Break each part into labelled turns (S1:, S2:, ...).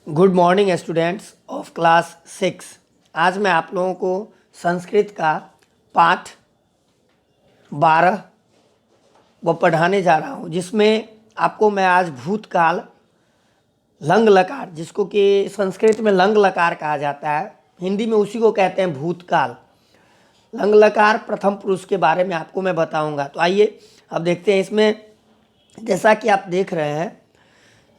S1: Good morning students of class 6। आज मैं आप लोगों को संस्कृत का पाठ 12 वो पढ़ाने जा रहा हूँ, जिसमें आपको मैं आज भूतकाल लंग लकार, जिसको कि संस्कृत में लंग लकार कहा जाता है, हिंदी में उसी को कहते हैं भूतकाल। लंग लकार प्रथम पुरुष के बारे में आपको मैं बताऊंगा। तो आइए अब देखते हैं। इसमें जैसा कि आप देख रहे हैं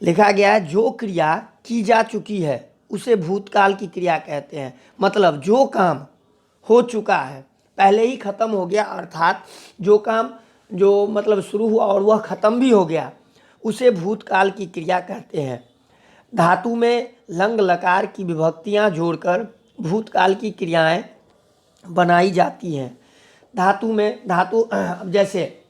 S1: लिखा गया है, जो क्रिया की जा चुकी है उसे भूतकाल की क्रिया कहते हैं। मतलब जो काम हो चुका है, पहले ही खत्म हो गया, अर्थात जो काम जो मतलब शुरू हुआ और वह खत्म भी हो गया, उसे भूतकाल की क्रिया कहते हैं। धातु में लंग लकार की विभक्तियां जोड़कर भूतकाल की क्रियाएं बनाई जाती हैं। धातु में अब जैसे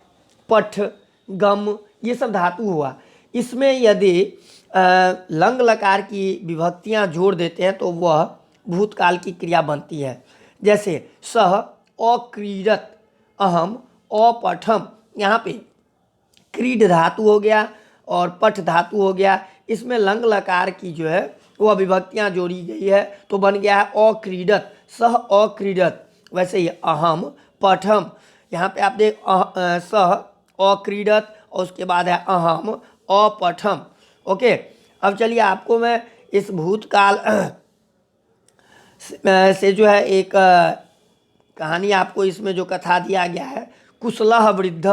S1: पठ, गम, ये सब धातु हुआ। इसमें यदि लंग लकार की विभक्तियां जोड़ देते हैं तो वह भूतकाल की क्रिया बनती है। जैसे सह अक्रीडत, अहम अपठम, यहाँ पे क्रीड धातु हो गया और पठ धातु हो गया। इसमें लंग लकार की जो है वह विभक्तियां जोड़ी गई है तो बन गया है अक्रीडत, सह अक्रीडत। वैसे ही अहम पठम, यहाँ पे आप देख सह अक्रीडत और उसके बाद है अहम अपठम। ओके, अब चलिए आपको मैं इस भूतकाल से जो है एक कहानी, आपको इसमें जो कथा दिया गया है कुशलः वृद्ध,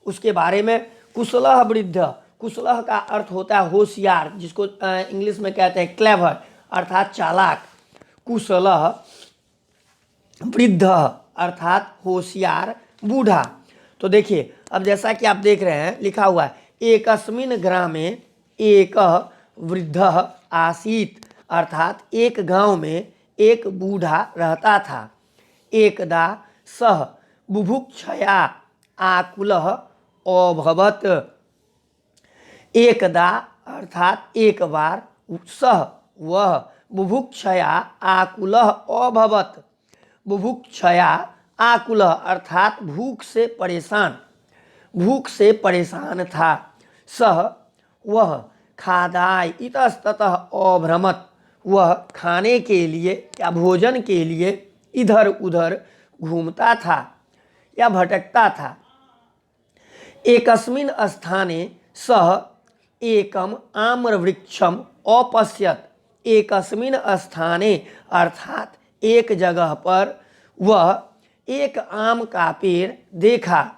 S1: उसके बारे में। कुशलः वृद्ध, कुशलः का अर्थ होता है होशियार, जिसको इंग्लिश में कहते हैं क्लेवर, अर्थात चालाक। कुशलः वृद्ध अर्थात होशियार बूढ़ा। तो देखिए अब जैसा कि आप देख रहे हैं लिखा हुआ है, एकस्मिन् ग्रामे एक वृद्ध आसीत्, अर्थात एक गांव में एक बूढ़ा रहता था। एकदा सह बुभुक्षया आकुलः अभवत्, एकदा अर्थात एक बार, सह वह, बुभुक्षया आकुलः अभवत्, बुभुक्षया आकुलः अर्थात भूख से परेशान था। सह वह, खादाय इतस्ततः अभ्रमत्, वह खाने के लिए या भोजन के लिए इधर उधर घूमता था या भटकता था। एकस्मिन् स्थाने सह एकम आम्रवृक्षम अपश्यत्, एकस्मिन् स्थाने अर्थात एक जगह पर वह एक आम का पेड़ देखा।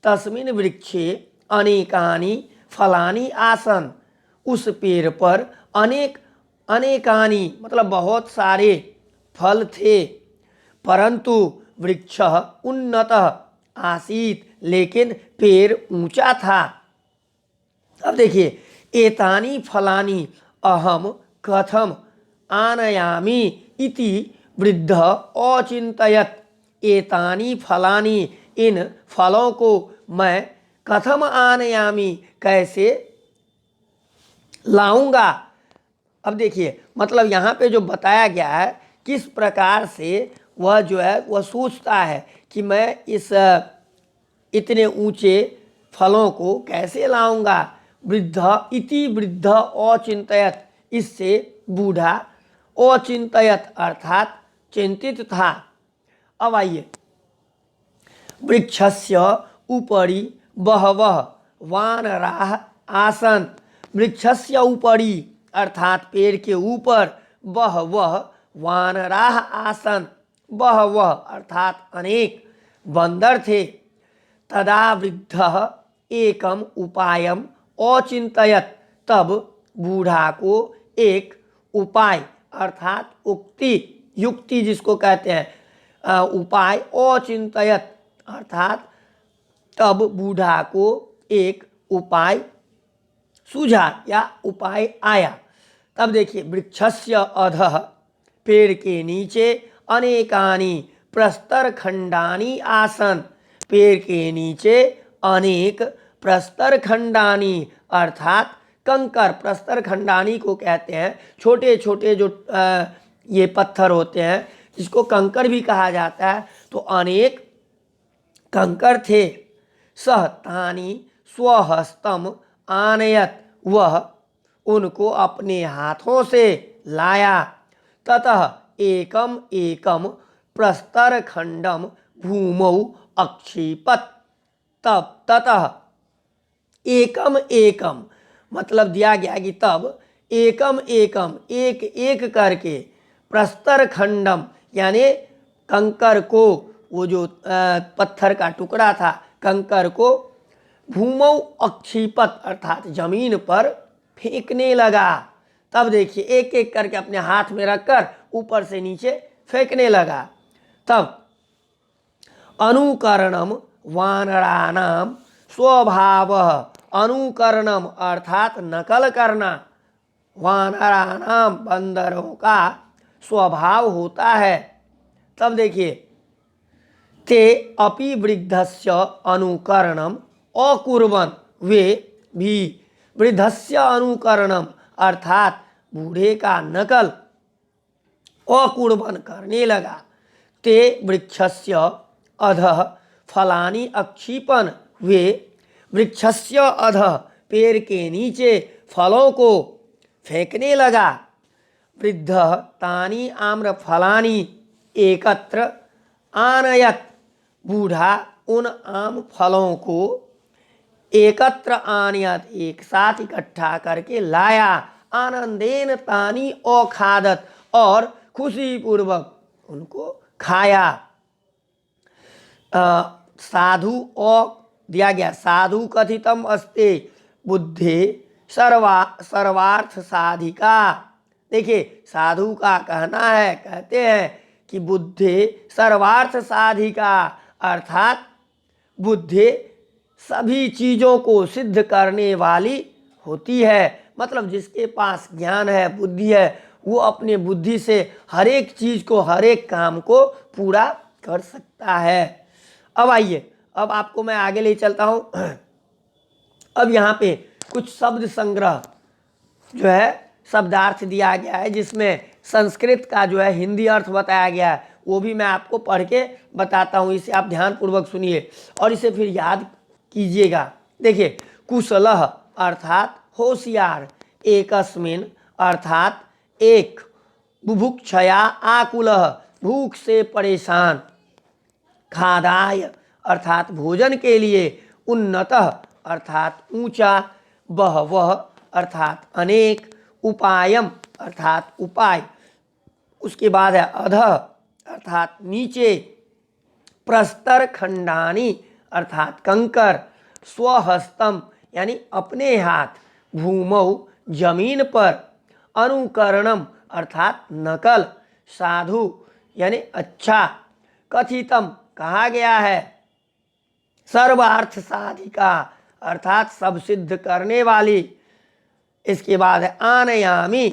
S1: तस्मिन् वृक्षे अनेकानि फलानि आसन, उस पेड़ पर अनेकानि मतलब बहुत सारे फल थे। परंतु वृक्षः उन्नतः आसीत्, लेकिन पेड़ ऊंचा था। अब देखिए, एतानि फलानि अहम कथम आनयामि इति वृद्ध अचिंतयत्, एतानि फलानि, इन फलों को मैं कथम आनयामि, कैसे लाऊंगा। अब देखिए मतलब यहाँ पे जो बताया गया है किस प्रकार से वह जो है वह सोचता है कि मैं इस इतने ऊंचे फलों को कैसे लाऊंगा। वृद्ध अचिंतयत, इससे बूढ़ा अचिंतयत अर्थात चिंतित था। अब आइए, वृक्षस्य उपरि बहवः वानराः आसन्, वृक्षस्य उपरि अर्थात पेड़ के ऊपर, बहवः वानराः आसन्, बहवः अर्थात अनेक बंदर थे। तदा वृद्धः एकम उपायम अचिंतयत, तब बूढ़ा को एक उपाय अर्थात युक्ति जिसको कहते हैं उपाय, अचिंतयत अर्थात तब बूढ़ा को एक उपाय सूझा या उपाय आया। तब देखिए, वृक्षस्य अधः, पेड़ के नीचे, अनेकानि प्रस्तर खंडानि आसन, पेड़ के नीचे अनेक प्रस्तर खंडानि अर्थात कंकर, प्रस्तर खंडानी को कहते हैं छोटे छोटे जो ये पत्थर होते हैं जिसको कंकर भी कहा जाता है, तो अनेक कंकर थे। सह तानि स्वहस्तम आनयत, वह उनको अपने हाथों से लाया। ततः एकम एकम प्रस्तर खंडम भूमौ अक्षिपत। तब ततः एकम एकम मतलब दिया गया कि तब एकम एकम एक एक करके प्रस्तर खंडम यानी कंकर को, वो जो पत्थर का टुकड़ा था कंकर को, भूमौ अक्षिपत अर्थात जमीन पर फेंकने लगा। तब देखिए एक एक करके अपने हाथ में रखकर ऊपर से नीचे फेंकने लगा। तब अनुकरणम वानराणाम स्वभावः, अनुकरणम अर्थात नकल करना, वानराणाम बंदरों का स्वभाव होता है। तब देखिए ते अपि वृद्धस्य अनुकरणम अकुर्वन्, वे भी वृद्धस्य अनुकरणम अर्थात बूढ़े का नकल अकुर्वन् करने लगा। ते वृक्षस्य अधः फलानि अक्षिपन्, वे वृक्षस्य अधः पेड़ के नीचे फलों को फेंकने लगा। वृद्ध तानि आम्र फलानि एकत्र आनयत, बूढ़ा उन आम फलों को एकत्र आनयत एक साथ इकट्ठा करके लाया। आनंदेन तानि औखादत और खुशी पूर्वक उनको खाया। साधु और दिया गया साधु कथितम अस्ते बुद्धे सर्वार्थ साधिका। देखिए साधु का कहना है, कहते हैं कि बुद्धे सर्वार्थ साधिका अर्थात बुद्धि सभी चीज़ों को सिद्ध करने वाली होती है। मतलब जिसके पास ज्ञान है, बुद्धि है, वो अपने बुद्धि से हर एक चीज़ को, हर एक काम को पूरा कर सकता है। अब आइए, अब आपको मैं आगे ले चलता हूँ। अब यहाँ पे कुछ शब्द संग्रह जो है शब्दार्थ दिया गया है, जिसमें संस्कृत का जो है हिंदी अर्थ बताया गया है, वो भी मैं आपको पढ़ के बताता हूँ। इसे आप ध्यानपूर्वक सुनिए और इसे फिर याद कीजिएगा। देखिए कुशलः अर्थात होशियार, एकस्मिन अर्थात एक, बुभुक्षया आकुलः भूख से परेशान, खादाय अर्थात भोजन के लिए, उन्नतः अर्थात ऊंचा, बहवः अर्थात अनेक, उपायम अर्थात उपाय, उसके बाद है अधः अर्थात नीचे, प्रस्तर खंडानी अर्थात कंकर, स्वहस्तम यानी अपने हाथ, भूमौ जमीन पर, अनुकरणम अर्थात नकल, साधु यानी अच्छा, कथितम कहा गया है, सर्वार्थ साधिका अर्थात सब सिद्ध करने वाली। इसके बाद है आनयामी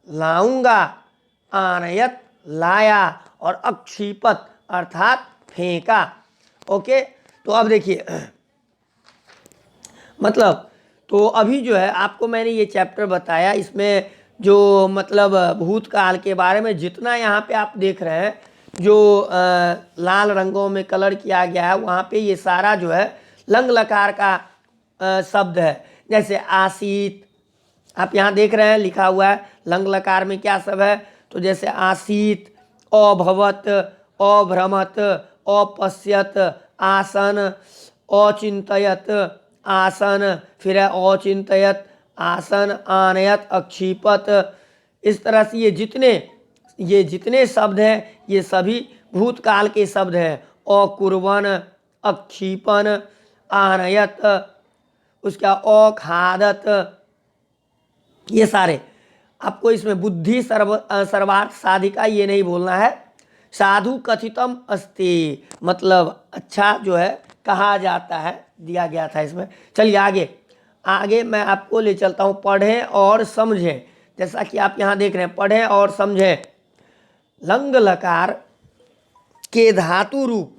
S1: लाऊंगा, आनयत लाया, और अक्षिपत अर्थात फेंका। ओके, तो अब देखिए मतलब तो अभी जो है आपको मैंने ये चैप्टर बताया, इसमें जो मतलब भूतकाल के बारे में जितना यहाँ पे आप देख रहे हैं जो लाल रंगों में कलर किया गया है, वहाँ पे ये सारा जो है लंग लकार का शब्द है। जैसे आसीत आप यहाँ देख रहे हैं लिखा हुआ है, लंग लकार में क्या सब है, तो जैसे आसीत, अभवत, अभ्रमत, अपश्यत, आसन, अचिंतयत, आसन, फिर है अचिंतयत, आसन, आनयत, अक्षिपत। इस तरह से ये जितने शब्द हैं ये सभी भूतकाल के शब्द हैं। अकुर्वन, अक्षिपन, आनयत, उसका अखादत, ये सारे आपको इसमें बुद्धि सर्वार्थ साधिका ये नहीं बोलना है। साधु कथितम अस्ति मतलब अच्छा जो है कहा जाता है, दिया गया था इसमें। चलिए आगे मैं आपको ले चलता हूँ, पढ़ें और समझें। जैसा कि आप यहाँ देख रहे हैं, पढ़ें और समझें। लंग लकार के धातु रूप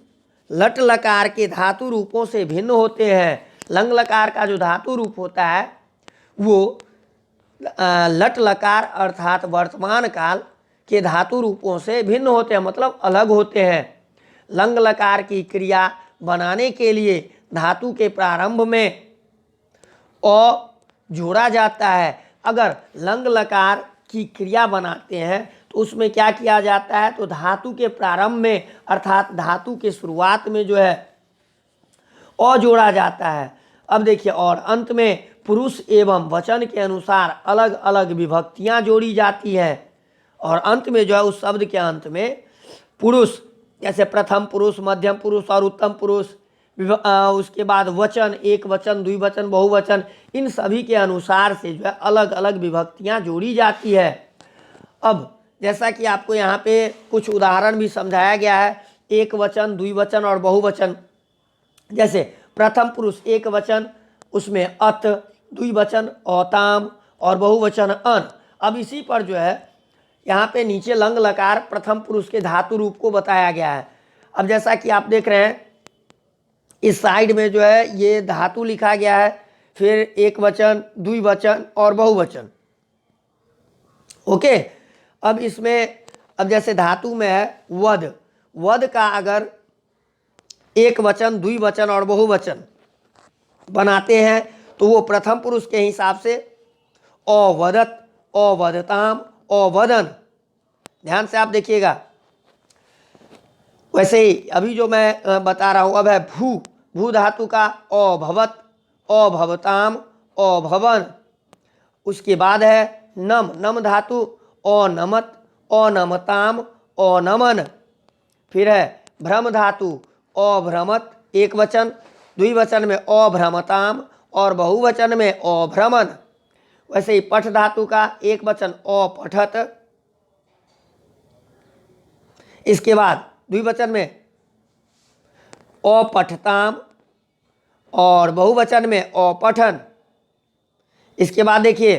S1: लट लकार के धातु रूपों से भिन्न होते हैं। लंग लकार का जो धातु रूप होता है वो लट लकार अर्थात वर्तमान काल के धातु रूपों से भिन्न होते हैं, मतलब अलग होते हैं। लंग लकार की क्रिया बनाने के लिए धातु के प्रारंभ में अ जोड़ा जाता है। अगर लंग लकार की क्रिया बनाते हैं तो उसमें क्या किया जाता है, तो धातु के प्रारंभ में अर्थात धातु के शुरुआत में जो है अ जोड़ा जाता है। अब देखिए, और अंत में पुरुष एवं वचन के अनुसार अलग अलग विभक्तियां जोड़ी जाती हैं, और अंत में जो है उस शब्द के अंत में पुरुष, जैसे प्रथम पुरुष, मध्यम पुरुष और उत्तम पुरुष, उसके बाद वचन, एक वचन, द्विवचन, बहुवचन, इन सभी के अनुसार से जो है अलग अलग विभक्तियां जोड़ी जाती है। अब जैसा कि आपको यहाँ पे कुछ उदाहरण भी समझाया गया है, एक वचन, द्विवचन और बहुवचन। जैसे प्रथम पुरुष एक वचन, उसमें अत, द्विवचन औताम और बहुवचन अन। अब इसी पर जो है यहाँ पे नीचे लंग लकार प्रथम पुरुष के धातु रूप को बताया गया है। अब जैसा कि आप देख रहे हैं इस साइड में जो है ये धातु लिखा गया है, फिर एक वचन, द्विवचन और बहुवचन। ओके, अब इसमें अब जैसे धातु में है वध, वध का अगर एक वचन, द्विवचन और बहुवचन बनाते हैं तो वो प्रथम पुरुष के हिसाब से अवदत, अवदताम, अवदन। ध्यान से आप देखिएगा। वैसे ही अभी जो मैं बता रहा हूँ अब है भू, भू धातु का अभवत, अभवताम, अभवन। उसके बाद है नम, नम धातु अनमत, अनमताम, अनमन। फिर है भ्रम धातु अभ्रमत, एक वचन, द्विवचन में अभ्रमताम और बहुवचन में अभ्रमन। वैसे ही पठ धातु का एक वचन अपठत, इसके बाद द्विवचन में अपठताम और बहुवचन में अपठन। इसके बाद देखिए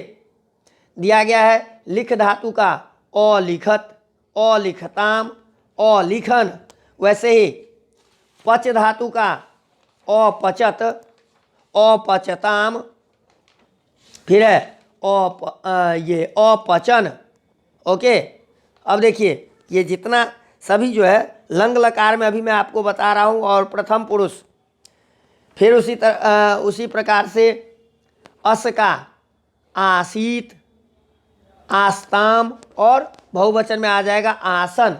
S1: दिया गया है लिख धातु का अलिखत, अलिखताम, अलिखन। वैसे ही पच धातु का अपचत, अपचताम। फिर है ये अपचन। ओके, अब देखिए ये जितना सभी जो है लंग लकार में अभी मैं आपको बता रहा हूँ, और प्रथम पुरुष। फिर उसी प्रकार से अस का आसीत, आस्ताम और बहुवचन में आ जाएगा आसन।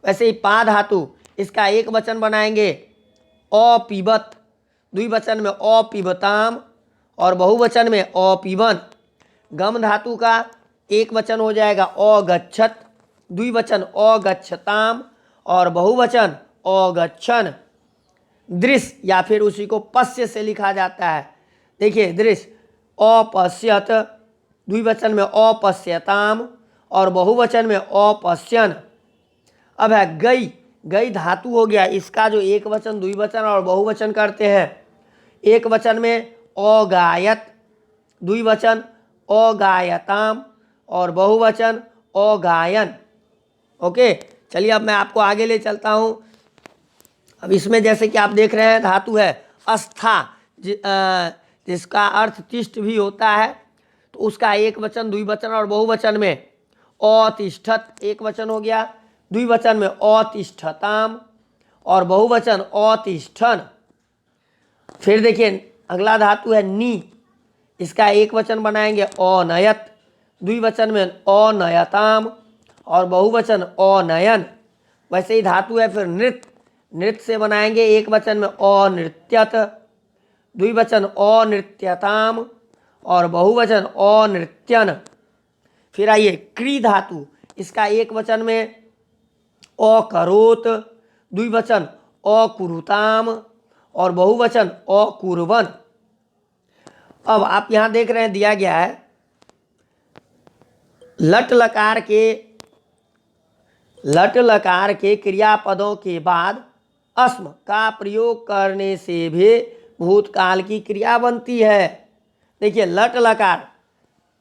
S1: वैसे ही पा धातु, इसका एक वचन बनाएंगे अपिबत, द्विवचन में अपिबताम और बहुवचन में अपिबन। गम धातु का एक वचन हो जाएगा अगच्छत, द्विवचन अगच्छताम और बहुवचन अगच्छन। दृश्य या फिर उसी को पश्य से लिखा जाता है। देखिए दृश्य अपश्यत, द्विवचन में अपश्यताम और बहुवचन में अपश्यन। अब है गई, गई धातु हो गया, इसका जो एक वचन, द्विवचन और बहुवचन करते हैं। एक वचन में अगायत, द्विवचन अगायताम और बहुवचन अगायन। ओके, चलिए अब मैं आपको आगे ले चलता हूँ। अब इसमें जैसे कि आप देख रहे हैं धातु है अस्था, जिसका अर्थ तिष्ठ भी होता है, तो उसका एक वचन, द्विवचन और बहुवचन में अतिष्ठत एक वचन हो गया, द्विवचन में अतिष्ठताम और बहुवचन अतिष्ठन। फिर देखिए अगला धातु है नी, इसका एक वचन बनाएंगे अनयत, द्विवचन में अनयताम और बहुवचन अनयन। वैसे ही धातु है फिर नृत्य, नृत्य से बनाएंगे एक वचन में अनृत्यत, द्विवचन अनृत्यताम और बहुवचन अनृत्यन। फिर आइए क्री धातु, इसका एक वचन में अकरोत, द्विवचन अकुरुताम और बहुवचन अकुर्वन। अब आप यहाँ देख रहे हैं दिया गया है लट लकार के क्रियापदों के बाद अस्म का प्रयोग करने से भी भूतकाल की क्रिया बनती है। देखिए लट लकार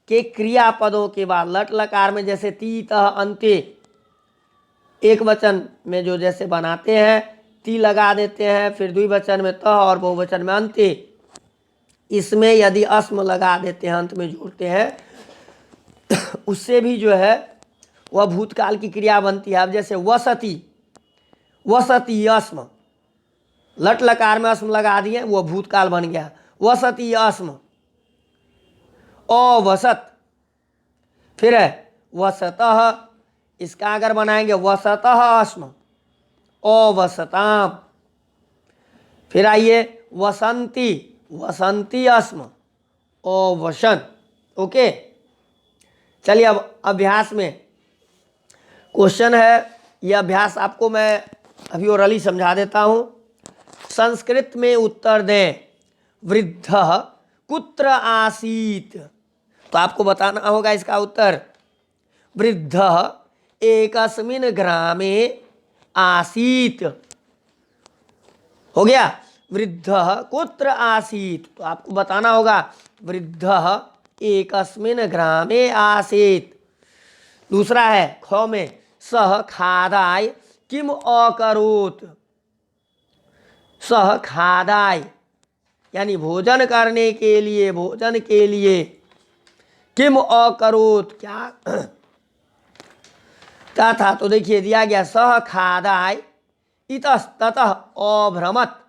S1: के क्रियापदों के बाद, लट लकार में जैसे ती तह अंत्य, एक वचन में जो जैसे बनाते हैं ती लगा देते हैं, फिर द्विवचन में तह और बहुवचन में अंत्य। इसमें यदि अस्म लगा देते हैं, अंत में जोड़ते हैं, उससे भी जो है वह भूतकाल की क्रिया बनती है। अब जैसे वसती, वसती अस्म, लट लकार में अस्म लगा दिए, वो भूतकाल बन गया। वसती अस्म, अवसत, फिर है वसतः, इसका अगर बनाएंगे वसतः अस्म, अवसताम। फिर आइए वसंती, वसंती अस्म, अवसन। ओके, चलिए अब अभ्यास में क्वेश्चन है, यह अभ्यास आपको मैं अभी ओरली समझा देता हूँ। संस्कृत में उत्तर दें, वृद्धः कुत्र आसीत्। तो आपको बताना होगा इसका उत्तर, वृद्धः एकस्मिन् ग्रामे आसीत्। हो गया, वृद्धः कुत्र आसीत्, तो आपको बताना होगा वृद्धः एकस्मिन् ग्रामे आसीत्। दूसरा है ख में, सह खादाय किम अकरोत्। सह खादाय यानी भोजन करने के लिए, भोजन के लिए, किम अकरोत् क्या क्या था, तो देखिए दिया गया सह खादाय इतस्ततः अभ्रमत्।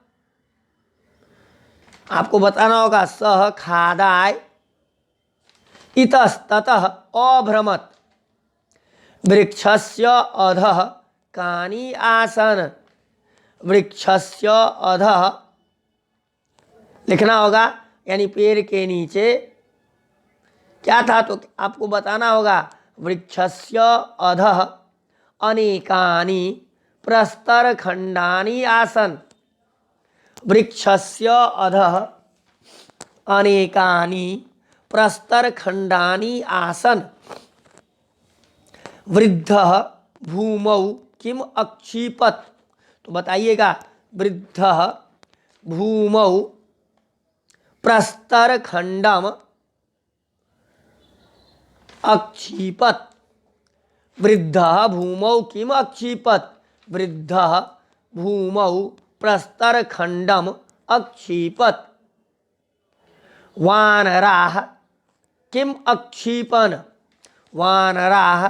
S1: आपको बताना होगा सह खादाय इतस्ततः अभ्रमत्, वृक्षस्य अधः कानि आसन। वृक्षस्य अधः लिखना होगा, यानी पेड़ के नीचे क्या था, तो आपको बताना होगा वृक्षस्य अधः अनेकानि प्रस्तरखण्डानि आसन। वृक्षस्य अधः अनेकानि प्रस्तरखण्डानि आसन। वृद्धः भूमौ किम अक्षिपत्। तो बताइएगा, वृद्धः भूमौ प्रस्तरखण्डम अक्षिपत्। वृद्धः भूमौ किम अक्षिपत्, वृद्धः भूमौ प्रस्तरखण्डम अक्षिपत्। वानराः किम अक्षिपन्, वानराः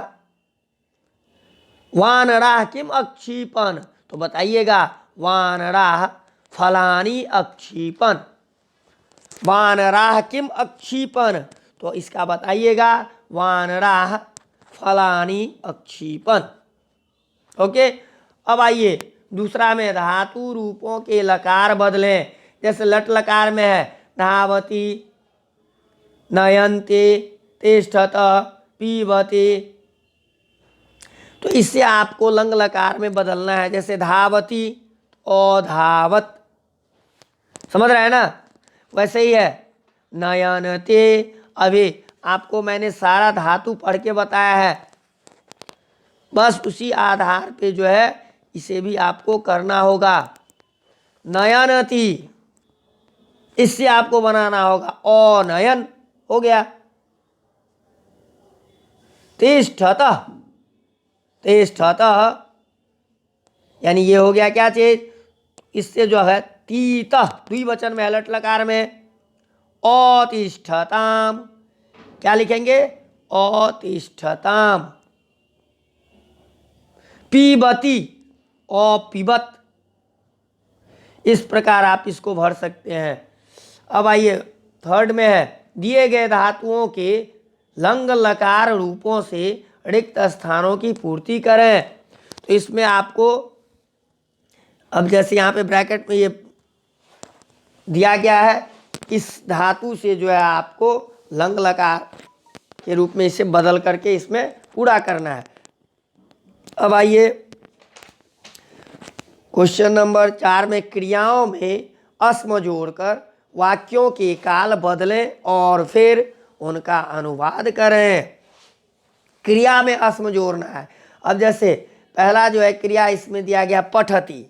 S1: वानराः किम अक्षिपन्। तो बताइएगा, वानराः फलानि अक्षिपन्। वानराः किम अक्षिपन्, तो इसका बताइएगा वानराः फलानि अक्षिपन्। ओके, अब आइए दूसरा में धातु रूपों के लकार बदलें। जैसे लट लकार में है धावति, नयन्ते, तिष्ठत, पीबते, तो इससे आपको लंग लकार में बदलना है। जैसे धावती, अधावत, समझ रहे हैं ना, वैसे ही है नयनते। अभी आपको मैंने सारा धातु पढ़ के बताया है, बस उसी आधार पे जो है इसे भी आपको करना होगा। नयनती, इससे आपको बनाना होगा अनयन, हो गया। तिष्ठतः, तिष्ठतः यानी ये हो गया क्या चीज, इससे जो है तीतः द्विवचन में लट लकार में अतिष्ठताम, क्या लिखेंगे अतिष्ठताम। पीबती, अपिबत, इस प्रकार आप इसको भर सकते हैं। अब आइए थर्ड में है, दिए गए धातुओं के लंग लकार रूपों से रिक्त स्थानों की पूर्ति करें। तो इसमें आपको अब जैसे यहाँ पे ब्रैकेट में ये दिया गया है, इस धातु से जो है आपको लंग लकार के रूप में इसे बदल करके इसमें पूरा करना है। अब आइए क्वेश्चन नंबर 4 में, क्रियाओं में अस्म जोड़कर वाक्यों के काल बदलें और फिर उनका अनुवाद करें। क्रिया में अस्म जोड़ना है। अब जैसे पहला जो है क्रिया इसमें दिया गया पठति,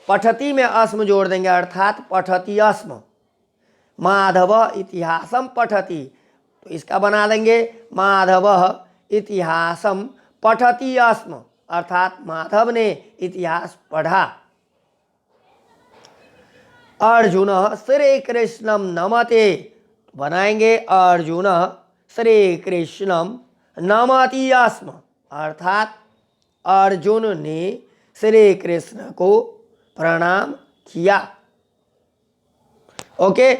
S1: पठति में अस्म जोड़ देंगे, अर्थात पठति अस्म। माधव इतिहासम पठति, तो इसका बना देंगे माधव इतिहासम पठति अस्म, अर्थात माधव ने इतिहास पढ़ा। अर्जुन श्री कृष्णम नमते, बनाएंगे अर्जुन श्री कृष्णम नमति अस्म, अर्थात अर्जुन ने श्री कृष्ण को प्रणाम किया। ओके,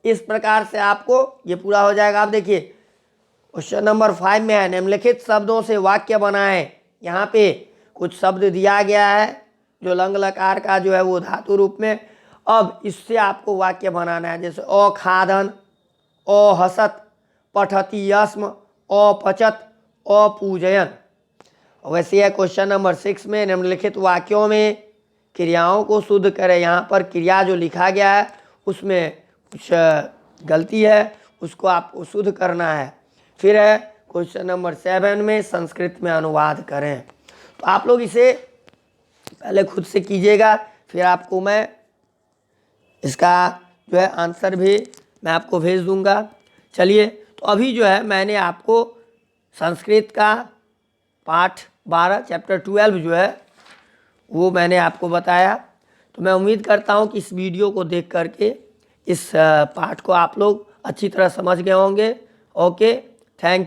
S1: इस प्रकार से आपको ये पूरा हो जाएगा। आप देखिए क्वेश्चन नंबर 5 में है निम्नलिखित शब्दों से वाक्य बनाएं। यहाँ पे कुछ शब्द दिया गया है जो लंग लकार का जो है वो धातु रूप में। अब इससे आपको वाक्य बनाना है, जैसे अखादन, अहसत, पठति यस्म, अपचत, अपूजयन। वैसे है क्वेश्चन नंबर 6 में निम्नलिखित वाक्यों में क्रियाओं को शुद्ध करें। यहाँ पर क्रिया जो लिखा गया है उसमें कुछ गलती है, उसको आपको शुद्ध करना है। फिर है क्वेश्चन नंबर 7 में संस्कृत में अनुवाद करें। तो आप लोग इसे पहले खुद से कीजिएगा, फिर आपको मैं इसका जो है आंसर भी मैं आपको भेज दूंगा। चलिए, तो अभी जो है मैंने आपको संस्कृत का पाठ 12 चैप्टर 12 जो है वो मैंने आपको बताया। तो मैं उम्मीद करता हूँ कि इस वीडियो को देख करके इस पाठ को आप लोग अच्छी तरह समझ गए होंगे। Okay, thank you.